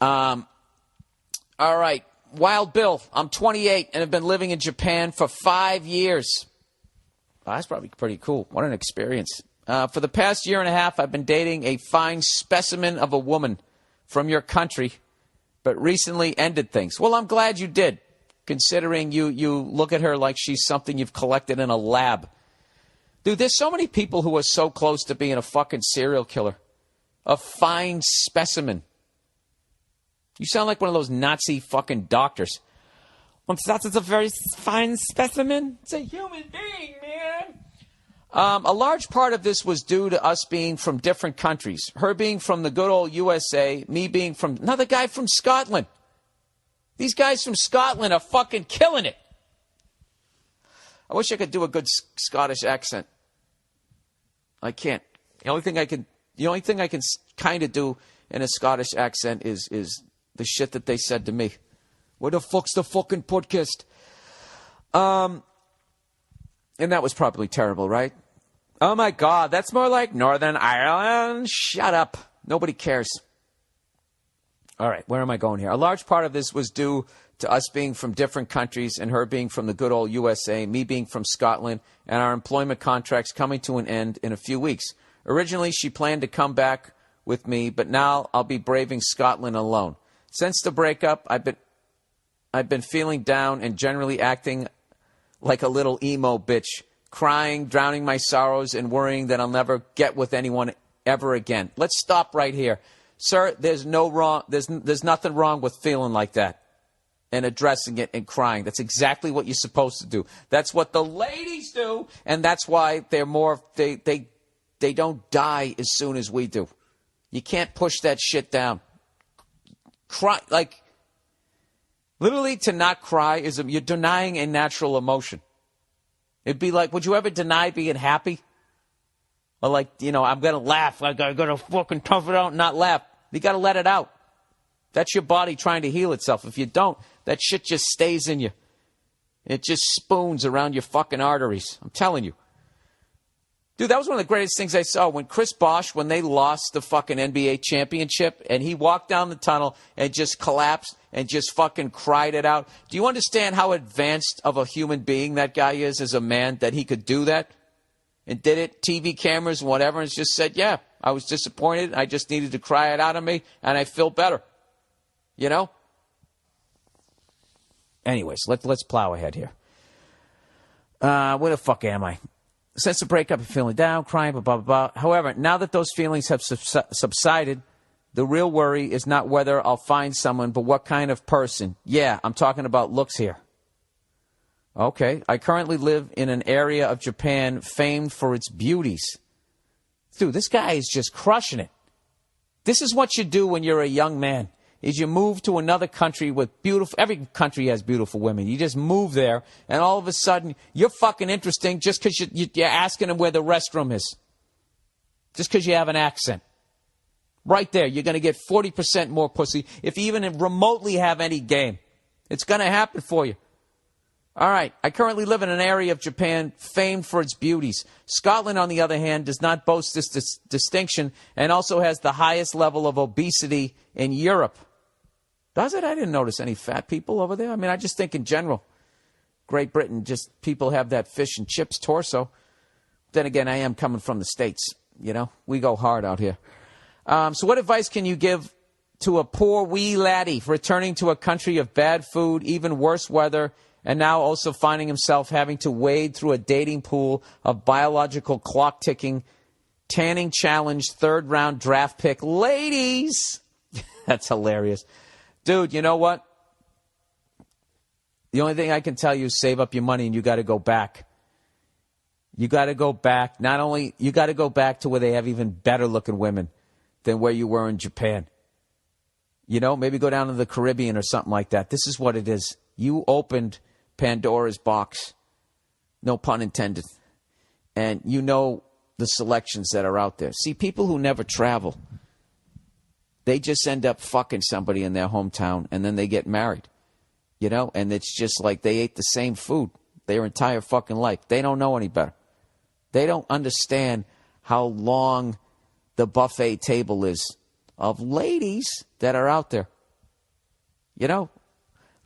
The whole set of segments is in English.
All right. Wild Bill, I'm 28 and have been living in Japan for 5 years. Oh, that's probably pretty cool. What an experience. For the past year and a half, I've been dating a fine specimen of a woman from your country, but recently ended things. Well, I'm glad you did, considering you look at her like she's something you've collected in a lab. Dude, there's so many people who are so close to being a fucking serial killer. A fine specimen. You sound like one of those Nazi fucking doctors. That's a very fine specimen. It's a human being, man. A large part of this was due to us being from different countries. Her being from the good old USA, me being from another guy from Scotland. These guys from Scotland are fucking killing it. I wish I could do a good Scottish accent. I can't. The only thing I can kind of do in a Scottish accent is the shit that they said to me. Where the fuck's the fucking podcast? And that was probably terrible, right? Oh my God, that's more like Northern Ireland. Shut up. Nobody cares. All right, where am I going here? A large part of this was due to us being from different countries and her being from the good old USA, me being from Scotland, and our employment contracts coming to an end in a few weeks. Originally, she planned to come back with me, but now I'll be braving Scotland alone. Since the breakup, I've been feeling down and generally acting like a little emo bitch, crying, drowning my sorrows, and worrying that I'll never get with anyone ever again. Let's stop right here. Sir, there's nothing wrong with feeling like that and addressing it and crying. That's exactly what you're supposed to do. That's what the ladies do, and that's why they're more they don't die as soon as we do. You can't push that shit down. Cry, like, literally to not cry is you're denying a natural emotion. It'd be like, would you ever deny being happy? Or like, I'm going to laugh. I'm going to fucking tough it out and not laugh. You got to let it out. That's your body trying to heal itself. If you don't, that shit just stays in you. It just spoons around your fucking arteries. I'm telling you. Dude, that was one of the greatest things I saw. When Chris Bosh, when they lost the fucking NBA championship, and he walked down the tunnel and just collapsed and just fucking cried it out. Do you understand how advanced of a human being that guy is as a man, that he could do that? And did it, TV cameras and whatever, and just said, yeah, I was disappointed. I just needed to cry it out of me, and I feel better. You know? Anyways, let's plow ahead here. Where the fuck am I? Since the breakup, I'm feeling down, crying, blah, blah, blah. However, now that those feelings have subsided, the real worry is not whether I'll find someone, but what kind of person. Yeah, I'm talking about looks here. Okay, I currently live in an area of Japan famed for its beauties. Dude, this guy is just crushing it. This is what you do when you're a young man, is you move to another country with beautiful, every country has beautiful women. You just move there, and all of a sudden, you're fucking interesting just because you're asking them where the restroom is. Just because you have an accent. Right there, you're going to get 40% more pussy if you even remotely have any game. It's going to happen for you. All right, I currently live in an area of Japan famed for its beauties. Scotland, on the other hand, does not boast this distinction and also has the highest level of obesity in Europe. Does it? I didn't notice any fat people over there. I mean, I just think in general, Great Britain, just people have that fish and chips torso. Then again, I am coming from the States, We go hard out here. So what advice can you give to a poor wee laddie returning to a country of bad food, even worse weather, and now also finding himself having to wade through a dating pool of biological clock-ticking, tanning challenge, third-round draft pick ladies? That's hilarious. Dude, you know what? The only thing I can tell you is save up your money and you got to go back. You got to go back. Not only, you got to go back to where they have even better-looking women than where you were in Japan. Maybe go down to the Caribbean or something like that. This is what it is. You opened Pandora's box, no pun intended, and you know the selections that are out there. See, people who never travel, they just end up fucking somebody in their hometown, and then they get married, and it's just like they ate the same food their entire fucking life. They don't know any better. They don't understand how long the buffet table is of ladies that are out there. You know?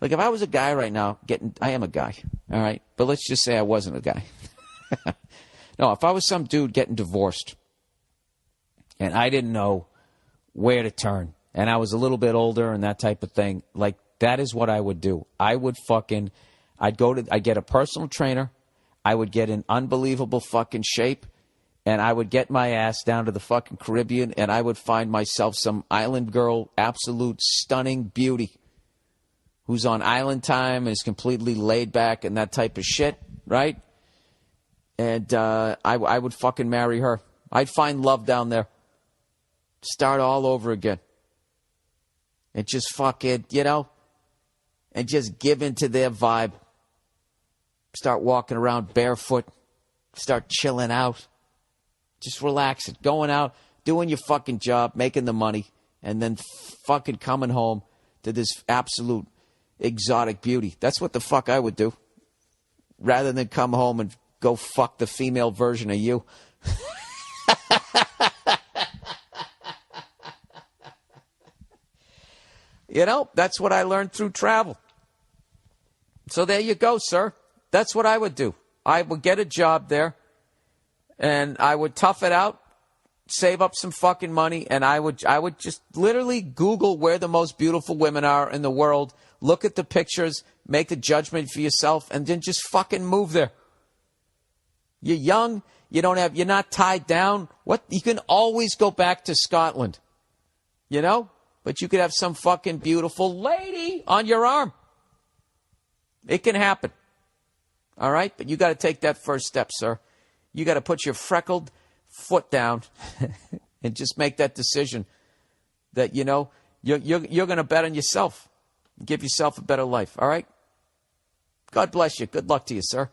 Like, if I was a guy right now I am a guy, all right? But let's just say I wasn't a guy. No, if I was some dude getting divorced and I didn't know where to turn and I was a little bit older and that type of thing, like, that is what I would do. I'd get a personal trainer. I would get in unbelievable fucking shape, and I would get my ass down to the fucking Caribbean, and I would find myself some island girl, absolute stunning beauty, who's on island time and is completely laid back and that type of shit, right? And I would fucking marry her. I'd find love down there. Start all over again. And just fucking, and just give into their vibe. Start walking around barefoot. Start chilling out. Just relaxing. Going out, doing your fucking job, making the money, and then fucking coming home to this absolute exotic beauty. That's what the fuck I would do. Rather than come home and go fuck the female version of you. That's what I learned through travel. So there you go, sir. That's what I would do. I would get a job there, and I would tough it out, save up some fucking money, and I would just literally Google where the most beautiful women are in the world, look at the pictures, make a judgment for yourself, and then just fucking move there. You're young, you're not tied down. You can always go back to Scotland, But you could have some fucking beautiful lady on your arm. It can happen. All right? But you got to take that first step, sir. You got to put your freckled foot down and just make that decision that, you're going to bet on yourself. Give yourself a better life. All right? God bless you. Good luck to you, sir.